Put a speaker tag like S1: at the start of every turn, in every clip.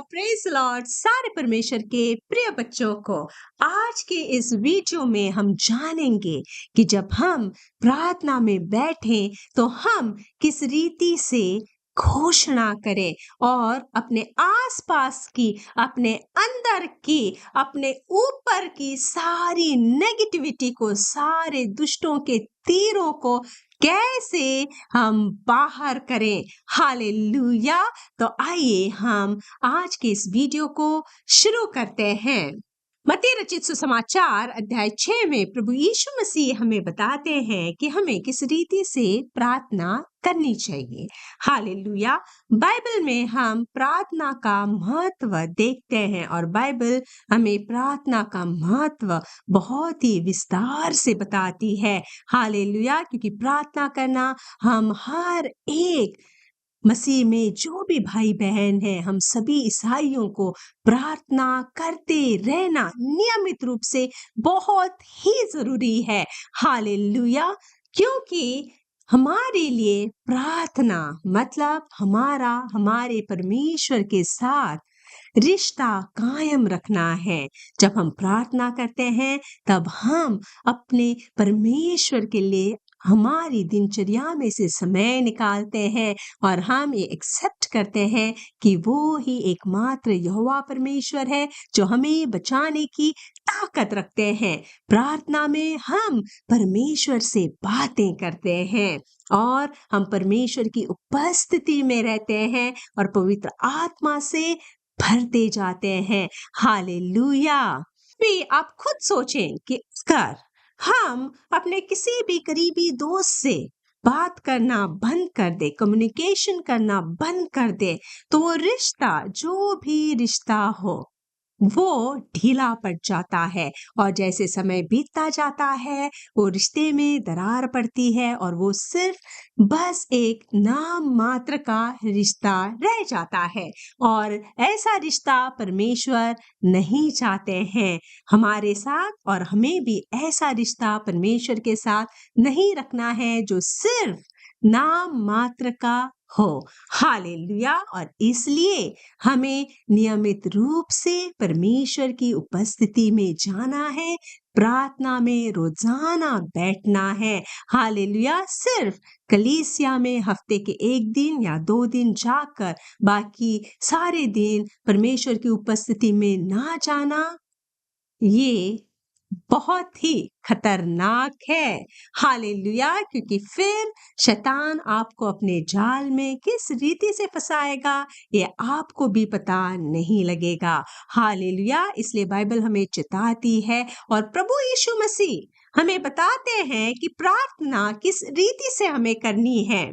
S1: Praise Lord सारे परमेश्वर के प्रिय बच्चों को। आज के इस वीडियो में हम जानेंगे कि जब हम प्रार्थना में बैठें तो हम किस रीति से घोषणा करें और अपने आसपास की, अपने अंदर की, अपने ऊपर की सारी नेगेटिविटी को, सारे दुष्टों के तीरों को कैसे हम बाहर करें। हालेलुया। तो आइए हम आज के इस वीडियो को शुरू करते हैं। मत्ती रचित सुसमाचार अध्याय 6 में प्रभु यीशु मसीह हमें बताते हैं कि हमें किस रीति से प्रार्थना करनी चाहिए। हालेलुया। बाइबल में हम प्रार्थना का महत्व देखते हैं और बाइबल हमें प्रार्थना का महत्व बहुत ही विस्तार से बताती है। हालेलुया। क्योंकि प्रार्थना करना हम हर एक मसीह में जो भी भाई बहन है, हम सभी ईसाइयों को प्रार्थना करते रहना नियमित रूप से बहुत ही जरूरी है। हालेलुया। क्योंकि हमारे लिए प्रार्थना मतलब हमारे परमेश्वर के साथ रिश्ता कायम रखना है। जब हम प्रार्थना करते हैं तब हम अपने परमेश्वर के लिए हमारी दिनचर्या में से समय निकालते हैं और हम ये एक्सेप्ट करते हैं कि वो ही एकमात्र यहोवा परमेश्वर है जो हमें बचाने की ताकत रखते हैं। प्रार्थना में हम परमेश्वर से बातें करते हैं और हम परमेश्वर की उपस्थिति में रहते हैं और पवित्र आत्मा से भरते जाते हैं। हालेलुया। भी आप खुद सोचें कि अगर हम अपने किसी भी करीबी दोस्त से बात करना बंद कर दे, कम्युनिकेशन करना बंद कर दे, तो वो रिश्ता, जो भी रिश्ता हो, वो ढीला पड़ जाता है और जैसे समय बीतता जाता है वो रिश्ते में दरार पड़ती है और वो सिर्फ बस एक नाम मात्र का रिश्ता रह जाता है। और ऐसा रिश्ता परमेश्वर नहीं चाहते हैं हमारे साथ, और हमें भी ऐसा रिश्ता परमेश्वर के साथ नहीं रखना है जो सिर्फ नाम मात्र का हो। हालेलुया। और इसलिए हमें नियमित रूप से परमेश्वर की उपस्थिति में जाना है, प्रार्थना में रोजाना बैठना है। हालेलुया। सिर्फ कलीसिया में हफ्ते के 1 दिन या 2 दिन जाकर बाकी सारे दिन परमेश्वर की उपस्थिति में ना जाना, ये बहुत ही खतरनाक है। हालेलुया। क्योंकि फिर शैतान आपको अपने जाल में किस रीति से फंसाएगा ये आपको भी पता नहीं लगेगा। हालेलुया। इसलिए बाइबल हमें चिताती है और प्रभु यीशु मसीह हमें बताते हैं कि प्रार्थना किस रीति से हमें करनी है।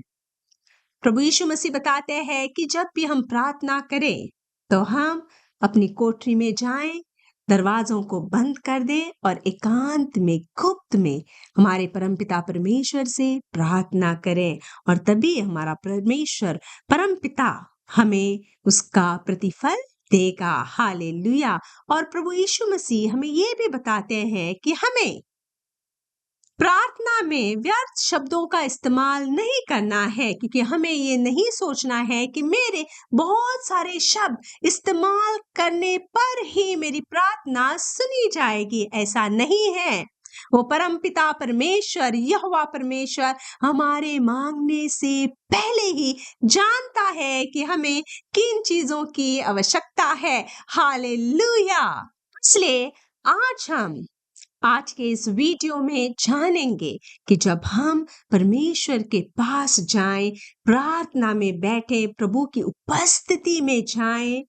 S1: प्रभु यीशु मसीह बताते हैं कि जब भी हम प्रार्थना करें तो हम अपनी कोठरी में जाएं, दरवाजों को बंद कर दें और एकांत में, गुप्त में हमारे परमपिता परमेश्वर से प्रार्थना करें और तभी हमारा परमेश्वर परमपिता हमें उसका प्रतिफल देगा। हालेलुया। और प्रभु यीशु मसीह हमें ये भी बताते हैं कि हमें प्रार्थना में व्यर्थ शब्दों का इस्तेमाल नहीं करना है, क्योंकि हमें ये नहीं सोचना है कि मेरे बहुत सारे शब्द इस्तेमाल करने पर ही मेरी प्रार्थना सुनी जाएगी। ऐसा नहीं है। वो परमपिता परमेश्वर, यहोवा परमेश्वर हमारे मांगने से पहले ही जानता है कि हमें किन चीजों की आवश्यकता है। हालेलुया। इसलिए आज के इस वीडियो में जानेंगे कि जब हम परमेश्वर के पास जाएं, प्रार्थना में बैठे, प्रभु की उपस्थिति में जाएं,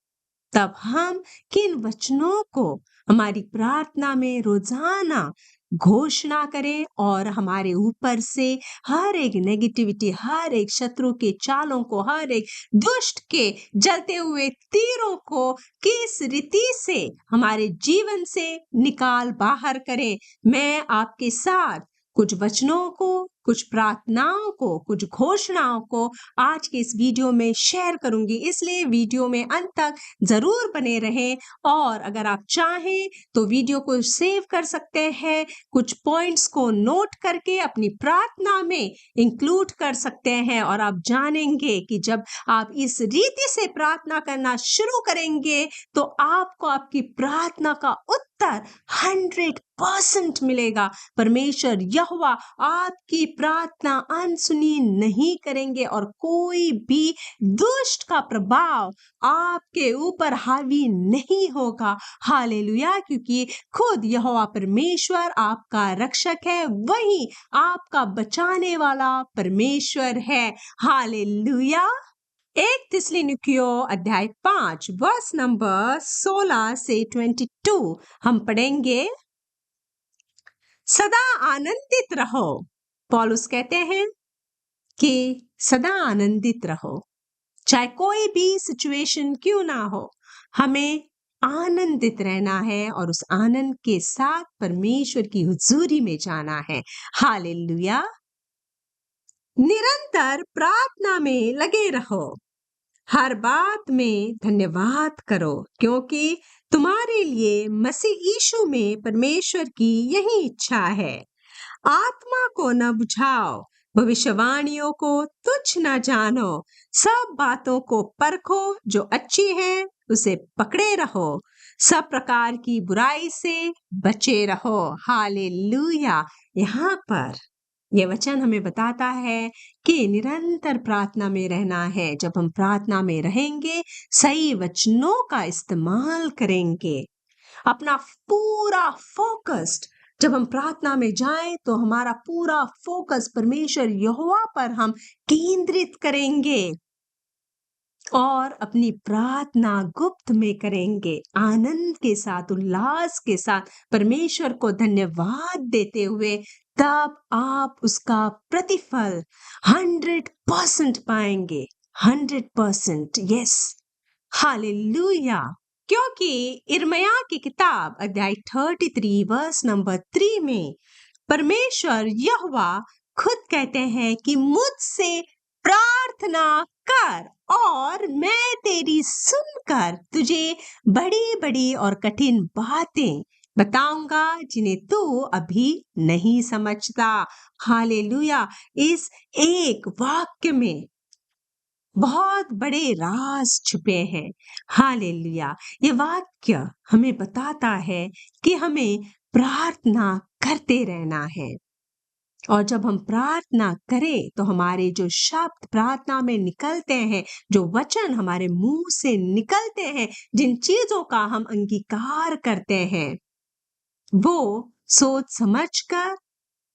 S1: तब हम किन वचनों को हमारी प्रार्थना में रोजाना घोषणा करें और हमारे ऊपर से हर एक नेगेटिविटी, हर एक शत्रु के चालों को, हर एक दुष्ट के जलते हुए तीरों को किस रीति से हमारे जीवन से निकाल बाहर करें। मैं आपके साथ कुछ वचनों को, कुछ प्रार्थनाओं को, कुछ घोषणाओं को आज के इस वीडियो में शेयर करूंगी, इसलिए वीडियो में अंत तक जरूर बने रहें। और अगर आप चाहें तो वीडियो को सेव कर सकते हैं, कुछ पॉइंट्स को नोट करके अपनी प्रार्थना में इंक्लूड कर सकते हैं, और आप जानेंगे कि जब आप इस रीति से प्रार्थना करना शुरू करेंगे तो आपको आपकी प्रार्थना का उत्तर 100% मिलेगा। परमेश्वर यहोवा आपकी प्रार्थना अनसुनी नहीं करेंगे और कोई भी दुष्ट का प्रभाव आपके ऊपर हावी नहीं होगा। हालेलुया, क्योंकि खुद यहोवा परमेश्वर आपका रक्षक है, वही आपका बचाने वाला परमेश्वर है। हालेलुया। 1 थिस्सलुनीकियों अध्याय 5 वर्स नंबर 16 से 22 हम पढ़ेंगे। सदा आनंदित रहो। पौलुस कहते हैं कि सदा आनंदित रहो, चाहे कोई भी सिचुएशन क्यों ना हो, हमें आनंदित रहना है और उस आनंद के साथ परमेश्वर की हुजूरी में जाना है। हालेलुया। निरंतर प्रार्थना में लगे रहो, हर बात में धन्यवाद करो, क्योंकि तुम्हारे लिए मसीह यीशु में परमेश्वर की यही इच्छा है। आत्मा को न बुझाओ, भविष्यवाणियों को तुच्छ न जानो, सब बातों को परखो, जो अच्छी है उसे पकड़े रहो, सब प्रकार की बुराई से बचे रहो। हालेलुया। यहाँ पर यह वचन हमें बताता है कि निरंतर प्रार्थना में रहना है। जब हम प्रार्थना में रहेंगे, सही वचनों का इस्तेमाल करेंगे, अपना पूरा फोकस्ड, जब हम प्रार्थना में जाएं तो हमारा पूरा फोकस परमेश्वर यहोवा पर हम केंद्रित करेंगे और अपनी प्रार्थना गुप्त में करेंगे, आनंद के साथ, उल्लास के साथ, परमेश्वर को धन्यवाद देते हुए। तब आप उसका प्रतिफल 100% पाएंगे। 100%। यस। हालेलुया। क्योंकि इर्मयाह की किताब अध्याय 33 वर्स नंबर 3 में परमेश्वर यहोवा खुद कहते हैं कि मुझसे प्रार्थना कर और मैं तेरी सुनकर तुझे बड़ी बड़ी और कठिन बातें बताऊंगा, जिन्हें तू अभी नहीं समझता। हालेलुया। इस एक वाक्य में बहुत बड़े राज छुपे हैं। हालेलुया। ये वाक्य हमें बताता है कि हमें प्रार्थना करते रहना है, और जब हम प्रार्थना करें तो हमारे जो शब्द प्रार्थना में निकलते हैं, जो वचन हमारे मुंह से निकलते हैं, जिन चीजों का हम अंगीकार करते हैं, वो सोच समझकर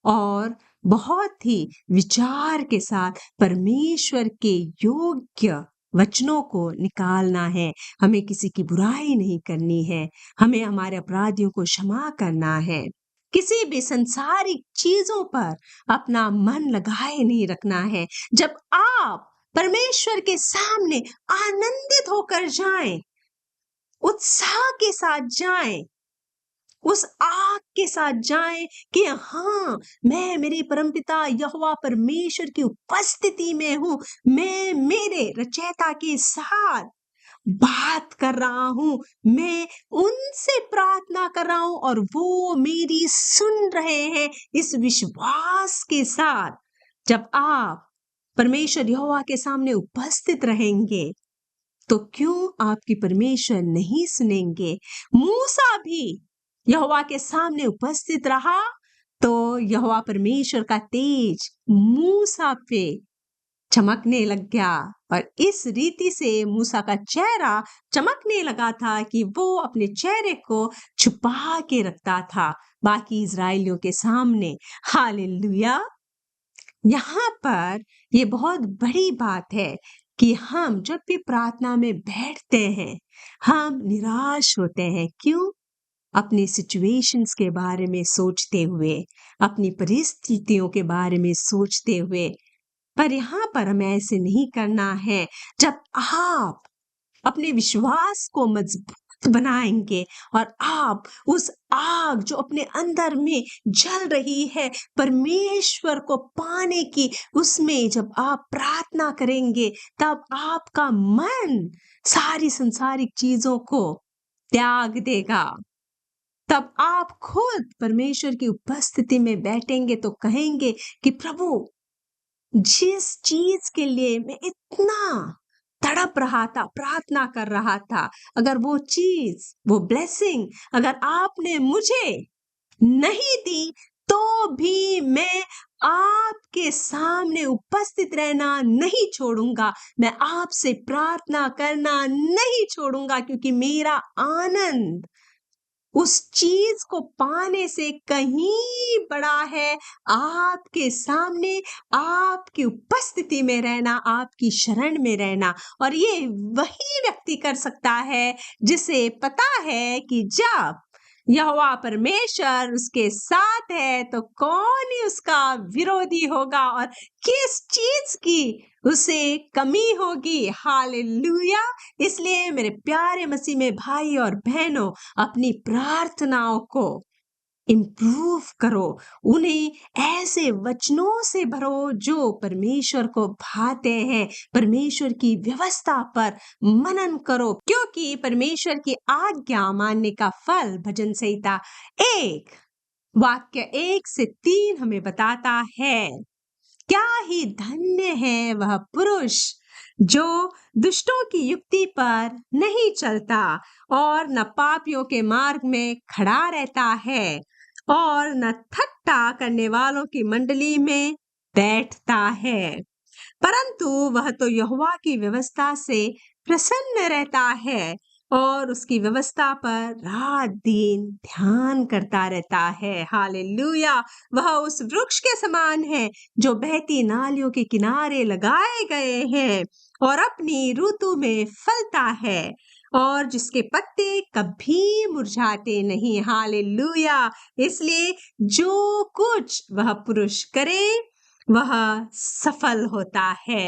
S1: और बहुत ही विचार के साथ परमेश्वर के योग्य वचनों को निकालना है। हमें किसी की बुराई नहीं करनी है, हमें हमारे अपराधियों को क्षमा करना है, किसी भी संसारिक चीजों पर अपना मन लगाए नहीं रखना है। जब आप परमेश्वर के सामने आनंदित होकर जाएं, उत्साह के साथ जाएं, उस आग के साथ जाएं कि हाँ, मैं मेरे परमपिता यहोवा परमेश्वर की उपस्थिति में हूं, मैं मेरे रचयिता के साथ बात कर रहा हूं, मैं उनसे प्रार्थना कर रहा हूं और वो मेरी सुन रहे हैं। इस विश्वास के साथ जब आप परमेश्वर यहोवा के सामने उपस्थित रहेंगे, तो क्यों आपकी परमेश्वर नहीं सुनेंगे। मूसा भी यहोवा के सामने उपस्थित रहा तो यहोवा परमेश्वर का तेज मूसा पे चमकने लग गया, और इस रीति से मूसा का चेहरा चमकने लगा था कि वो अपने चेहरे को छुपा के रखता था बाकी इजराइलियों के सामने। हालेलुया। यहाँ पर ये बहुत बड़ी बात है कि हम जब भी प्रार्थना में बैठते हैं, हम निराश होते हैं। क्यों? अपनी सिचुएशंस के बारे में सोचते हुए, अपनी परिस्थितियों के बारे में सोचते हुए। पर यहाँ पर हमें ऐसे नहीं करना है। जब आप अपने विश्वास को मजबूत बनाएंगे और आप उस आग जो अपने अंदर में जल रही है परमेश्वर को पाने की, उसमें जब आप प्रार्थना करेंगे तब आपका मन सारी संसारिक चीजों को त्याग देगा। तब आप खुद परमेश्वर की उपस्थिति में बैठेंगे तो कहेंगे कि प्रभु, जिस चीज के लिए मैं इतना तड़प रहा था, प्रार्थना कर रहा था, अगर वो चीज, वो ब्लेसिंग अगर आपने मुझे नहीं दी, तो भी मैं आपके सामने उपस्थित रहना नहीं छोड़ूंगा, मैं आपसे प्रार्थना करना नहीं छोड़ूंगा, क्योंकि मेरा आनंद उस चीज को पाने से कहीं बड़ा है। आपके सामने, आपकी उपस्थिति में रहना, आपकी शरण में रहना। और ये वही व्यक्ति कर सकता है जिसे पता है कि जब यहोवा परमेश्वर उसके साथ है तो कौन ही उसका विरोधी होगा और किस चीज की उसे कमी होगी। हालेलुया। इसलिए मेरे प्यारे मसीह में भाई और बहनों, अपनी प्रार्थनाओं को इम्प्रूव करो, उन्हें ऐसे वचनों से भरो जो परमेश्वर को भाते हैं। परमेश्वर की व्यवस्था पर मनन करो, क्योंकि परमेश्वर की आज्ञा मानने का फल, भजन संहिता 1 वाक्य 1 से 3 हमें बताता है, क्या ही धन्य है वह पुरुष जो दुष्टों की युक्ति पर नहीं चलता और न पापियों के मार्ग में खड़ा रहता है और न ठट्ठा करने वालों की मंडली में बैठता है, परंतु वह तो यहोवा की व्यवस्था से प्रसन्न रहता है और उसकी व्यवस्था पर रात दिन ध्यान करता रहता है। हालेलुया। वह उस वृक्ष के समान है जो बहती नालियों के किनारे लगाए गए हैं और अपनी ऋतु में फलता है और जिसके पत्ते कभी मुरझाते नहीं। हालेलुया। इसलिए जो कुछ वह पुरुष करे वह सफल होता है।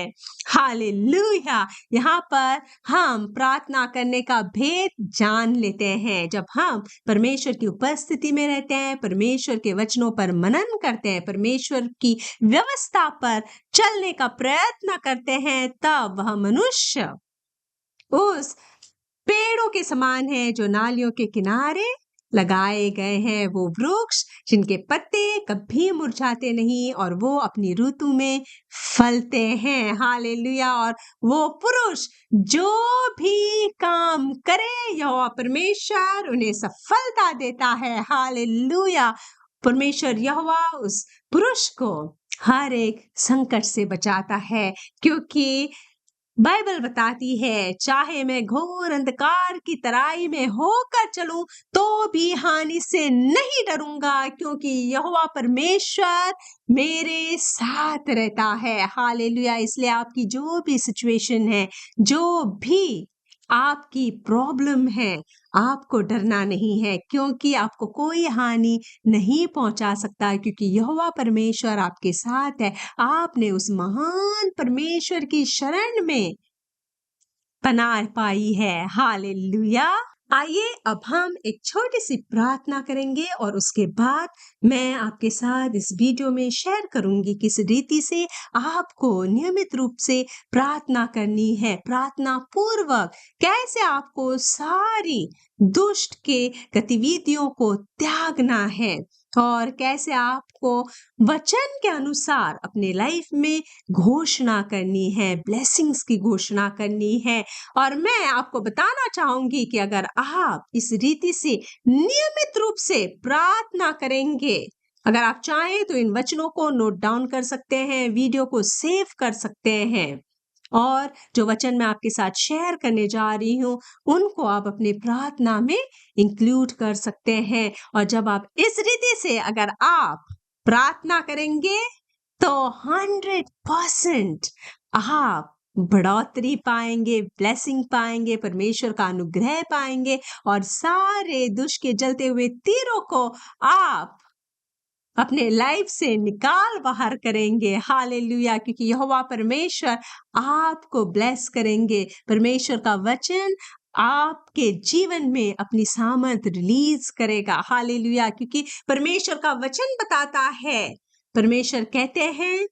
S1: हालेलुया। यहाँ पर हम प्रार्थना करने का भेद जान लेते हैं। जब हम परमेश्वर की उपस्थिति में रहते हैं, परमेश्वर के वचनों पर मनन करते हैं, परमेश्वर की व्यवस्था पर चलने का प्रयत्न करते हैं, तब वह मनुष्य उस पेड़ों के समान है जो नालियों के किनारे लगाए गए हैं, वो वृक्ष जिनके पत्ते कभी मुरझाते नहीं और वो अपनी ऋतु में फलते हैं। हालेलुया। और वो पुरुष जो भी काम करे, यहोवा परमेश्वर उन्हें सफलता देता है। हालेलुया। परमेश्वर यहोवा उस पुरुष को हर एक संकट से बचाता है, क्योंकि बाइबल बताती है, चाहे मैं घोर अंधकार की तराई में होकर चलूं तो भी हानि से नहीं डरूंगा, क्योंकि यहोवा परमेश्वर मेरे साथ रहता है। हालेलुया। इसलिए आपकी जो भी सिचुएशन है, जो भी आपकी प्रॉब्लम है, आपको डरना नहीं है, क्योंकि आपको कोई हानि नहीं पहुंचा सकता, क्योंकि यहोवा परमेश्वर आपके साथ है। आपने उस महान परमेश्वर की शरण में पनाह पाई है। हालेलुया। आइए अब हम एक छोटी सी प्रार्थना करेंगे और उसके बाद मैं आपके साथ इस वीडियो में शेयर करूंगी किस रीति से आपको नियमित रूप से प्रार्थना करनी है, प्रार्थना पूर्वक कैसे आपको सारी दुष्ट के गतिविधियों को त्यागना है और कैसे आपको वचन के अनुसार अपने लाइफ में घोषणा करनी है, ब्लेसिंग्स की घोषणा करनी है। और मैं आपको बताना चाहूंगी कि अगर आप इस रीति से नियमित रूप से प्रार्थना करेंगे, अगर आप चाहें तो इन वचनों को नोट डाउन कर सकते हैं, वीडियो को सेव कर सकते हैं और जो वचन मैं आपके साथ शेयर करने जा रही हूँ उनको आप अपनी प्रार्थना में इंक्लूड कर सकते हैं। और जब आप इस रीति से अगर आप प्रार्थना करेंगे तो 100% आप बढ़ोतरी पाएंगे, ब्लेसिंग पाएंगे, परमेश्वर का अनुग्रह पाएंगे और सारे दुष्ट के जलते हुए तीरों को आप अपने लाइफ से निकाल बाहर करेंगे। हालेलुया। क्योंकि यहोवा परमेश्वर आपको ब्लेस करेंगे। परमेश्वर का वचन आपके जीवन में अपनी सामर्थ रिलीज करेगा। हालेलुया! क्योंकि परमेश्वर का वचन बताता है, परमेश्वर कहते हैं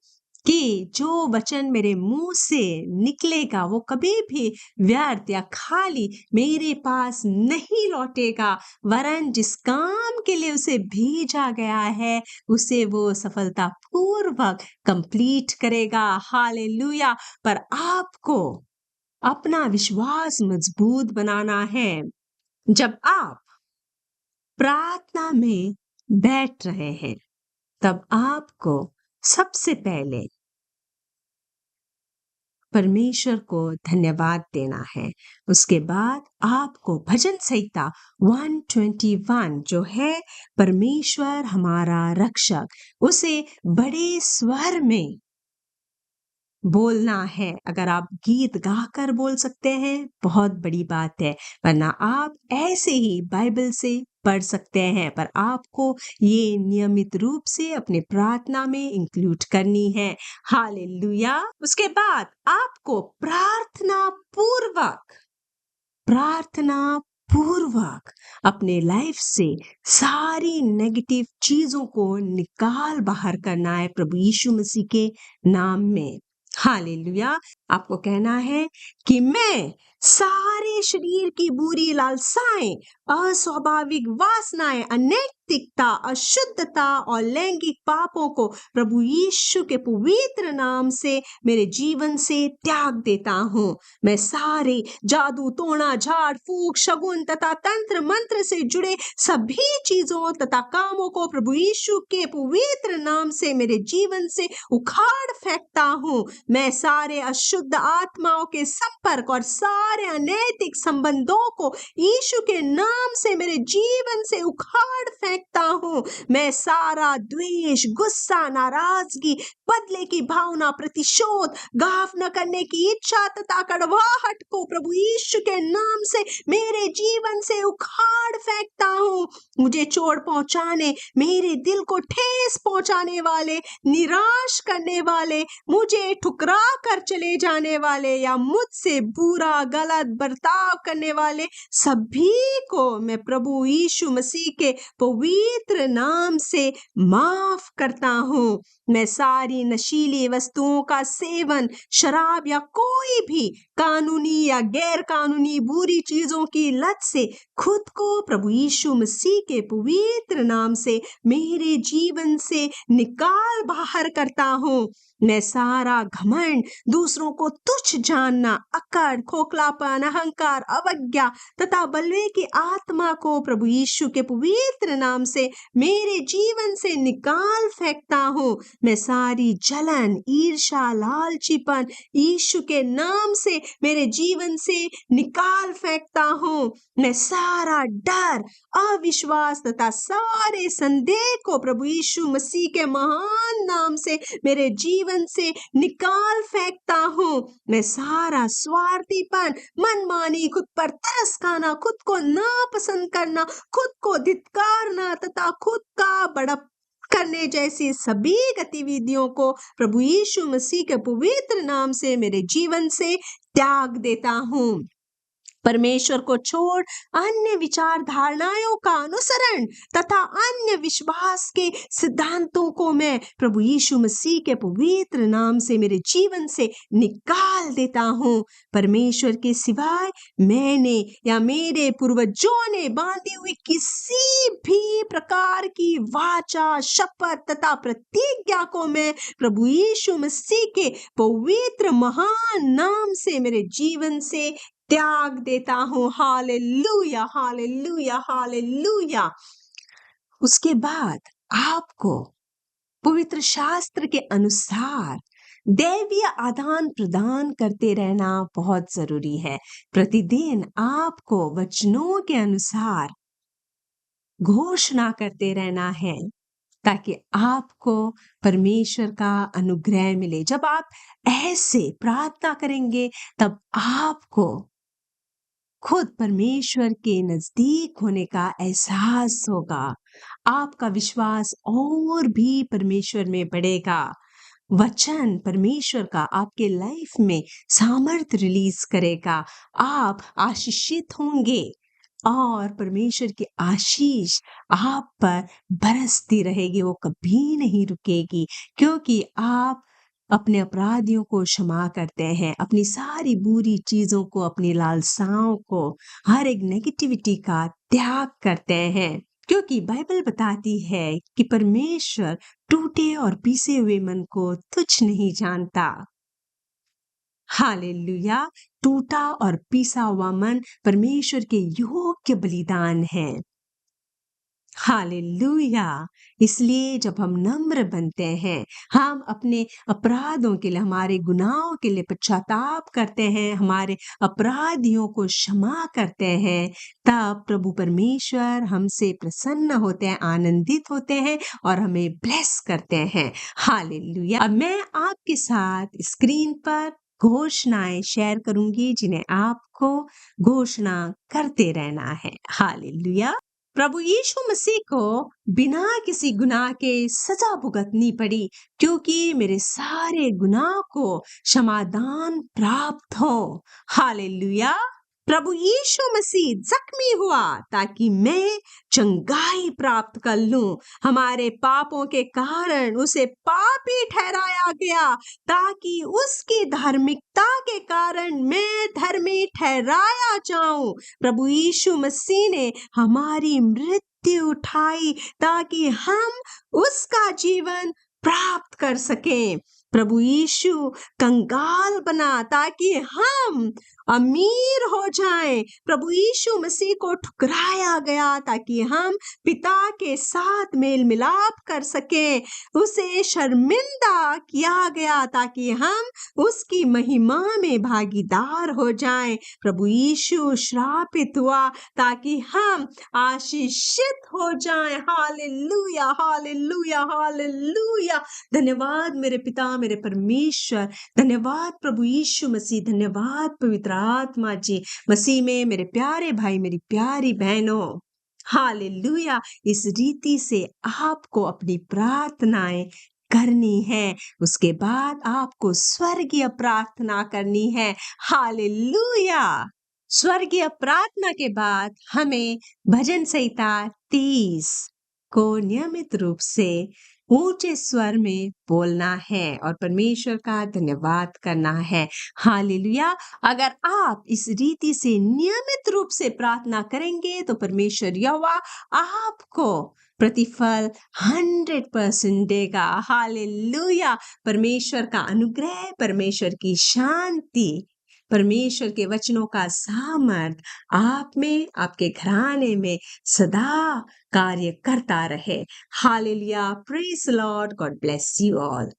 S1: कि जो वचन मेरे मुंह से निकलेगा वो कभी भी व्यर्थ या खाली मेरे पास नहीं लौटेगा, वरन जिस काम के लिए उसे भेजा गया है उसे वो सफलता पूर्वक कंप्लीट करेगा। हालेलुया! पर आपको अपना विश्वास मजबूत बनाना है। जब आप प्रार्थना में बैठ रहे हैं, तब आपको सबसे पहले परमेश्वर को धन्यवाद देना है। उसके बाद आपको भजन संहिता 121 जो है परमेश्वर हमारा रक्षक, उसे बड़े स्वर में बोलना है। अगर आप गीत गाकर बोल सकते हैं बहुत बड़ी बात है, वरना आप ऐसे ही बाइबल से पढ़ सकते हैं, पर आपको ये नियमित रूप से अपने प्रार्थना में इंक्लूड करनी है। हालेलुया! उसके बाद आपको प्रार्थना पूर्वक अपने लाइफ से सारी नेगेटिव चीजों को निकाल बाहर करना है प्रभु यीशु मसीह के नाम में। हालेलुया! आपको कहना है कि मैं सारे शरीर की बुरी लालसाएं, अस्वाभाविक वासनाएं, अनैतिकता, अशुद्धता और लैंगिक पापों को प्रभु यीशु के पवित्र नाम से मेरे जीवन से त्याग देता हूँ। मैं सारे जादू, टोना, झाड़ फूक, शगुन तथा तंत्र मंत्र से जुड़े सभी चीजों तथा कामों को प्रभु यीशु के पवित्र नाम से मेरे जीवन से उखाड़ फेंकता हूँ। मैं सारे अशुद्ध आत्माओं के संपर्क और सारे अनैतिक संबंधों को यीशु के नाम से मेरे जीवन से उखाड़ फेंकता हूँ। मैं सारा द्वेष, गुस्सा, नाराजगी, बदले की भावना, प्रतिशोध, गाफ न करने की इच्छा तथा कड़वाहट को प्रभु यीशु के नाम से मेरे जीवन से उखाड़ फेंकता हूँ। मुझे चोट पहुंचाने, मेरे दिल को ठेस पहुंचाने वाले, निराश करने वाले, मुझे ठुकरा कर चले जाने वाले या मुझसे बुरा गलत बर्ताव करने वाले सभी को मैं प्रभु यीशु मसीह के पवित्र नाम से माफ करता हूँ। मैं सारी नशीली वस्तुओं का सेवन, शराब या कोई भी कानूनी या गैर कानूनी बुरी चीजों की लत से खुद को प्रभु यीशु मसीह के पवित्र नाम से मेरे जीवन से निकाल बाहर करता हूँ। मैं सारा घमंड, दूसरों को तुच्छ जानना, अकड़, खोखलापन, अहंकार, अवज्ञा तथा बलवे की आत्मा को प्रभु यीशु के पवित्र नाम से मेरे जीवन से निकाल फेंकता हूँ। मैं सारी जलन, ईर्ष्या, लालचीपन यीशु के नाम से मेरे जीवन से निकाल फेंकता हूँ। मैं सारा डर, अविश्वास तथा सारे संदेह को प्रभु यीशु मसीह के महान नाम से मेरे जीवन से निकाल फेंकता हूँ। मैं सारा स्वार्थीपन, मनमानी, खुद पर तरस खाना, खुद को नापसंद करना, खुद को धिक्कारना तथा खुद का बड़प्पन करने जैसी सभी गतिविधियों को प्रभु यीशु मसीह के पवित्र नाम से मेरे जीवन से त्याग देता हूँ। परमेश्वर को छोड़ अन्य विचार धारणाओं का अनुसरण तथा अन्य विश्वास के सिद्धांतों को मैं प्रभु यीशु मसीह के पवित्र नाम से मेरे जीवन से निकाल देता हूँ। परमेश्वर के सिवाय मैंने या मेरे पूर्वजों ने बांधी हुई किसी भी प्रकार की वाचा, शपथ तथा प्रतिज्ञा को मैं प्रभु यीशु मसीह के पवित्र महान नाम से मेरे जीवन से त्याग देता हूँ। Hallelujah, hallelujah, hallelujah. उसके बाद आपको पवित्र शास्त्र के अनुसार दैवीय आदान प्रदान करते रहना बहुत जरूरी है। प्रतिदिन आपको वचनों के अनुसार घोषणा करते रहना है ताकि आपको परमेश्वर का अनुग्रह मिले। जब आप ऐसे प्रार्थना करेंगे तब आपको खुद परमेश्वर के नजदीक होने का एहसास होगा। आपका विश्वास और भी परमेश्वर में बढ़ेगा। वचन परमेश्वर का आपके लाइफ में सामर्थ रिलीज करेगा। आप आशीषित होंगे और परमेश्वर की आशीष आप पर बरसती रहेगी, वो कभी नहीं रुकेगी, क्योंकि आप अपने अपराधियों को क्षमा करते हैं, अपनी सारी बुरी चीजों को, अपनी लालसाओं को, हर एक नेगेटिविटी का त्याग करते हैं। क्योंकि बाइबल बताती है कि परमेश्वर टूटे और पीसे हुए मन को तुच्छ नहीं जानता। हालेलुया! टूटा और पीसा हुआ मन परमेश्वर के योग्य बलिदान है। हालेलुया! इसलिए जब हम नम्र बनते हैं, हम अपने अपराधों के लिए, हमारे गुनाहों के लिए पश्चाताप करते हैं, हमारे अपराधियों को क्षमा करते हैं, तब प्रभु परमेश्वर हमसे प्रसन्न होते हैं, आनंदित होते हैं और हमें ब्लेस करते हैं। हालेलुया! अब मैं आपके साथ स्क्रीन पर घोषणाएं शेयर करूंगी, जिन्हें आपको घोषणा करते रहना है। हालेलुया! प्रभु यीशु मसीह को बिना किसी गुनाह के सजा भुगतनी पड़ी, क्योंकि मेरे सारे गुनाह को क्षमादान प्राप्त हो। हालेलुया! प्रभु यीशु मसीह जख्मी हुआ ताकि मैं चंगाई प्राप्त कर लूं। हमारे पापों के कारण उसे पापी ठहराया गया, ताकि उसकी धार्मिकता के कारण मैं धर्मी ठहराया जाऊं। प्रभु यीशु मसीह ने हमारी मृत्यु उठाई ताकि हम उसका जीवन प्राप्त कर सकें। प्रभु यीशु कंगाल बना ताकि हम अमीर हो जाएं। प्रभु यीशु मसीह को ठुकराया गया ताकि हम पिता के साथ मेल मिलाप कर सकें। उसे शर्मिंदा किया गया ताकि हम उसकी महिमा में भागीदार हो जाएं। प्रभु यीशु श्रापित हुआ ताकि हम आशीषित हो जाएं। हालेलुया! हालेलुया! हालेलुया! धन्यवाद मेरे पिता, मेरे परमेश्वर। धन्यवाद प्रभु यीशु मसीह। धन्यवाद पवित्र आत्मा जी। मसीह में मेरे प्यारे भाई, मेरी प्यारी बहनों, हालेलुया! इस रीति से आपको अपनी प्रार्थनाएं करनी है। उसके बाद आपको स्वर्गीय प्रार्थना करनी है। हालेलुया! स्वर्गीय प्रार्थना के बाद हमें भजन संहिता 30 को नियमित रूप से ऊंचे स्वर में बोलना है और परमेश्वर का धन्यवाद करना है। हालेलुया! अगर आप इस रीति से नियमित रूप से प्रार्थना करेंगे तो परमेश्वर यहोवा आपको प्रतिफल 100% देगा। हालेलुया! परमेश्वर का अनुग्रह, परमेश्वर की शांति, परमेश्वर के वचनों का सामर्थ आप में, आपके घराने में सदा कार्य करता रहे। Hallelujah! Praise Lord, God bless you all.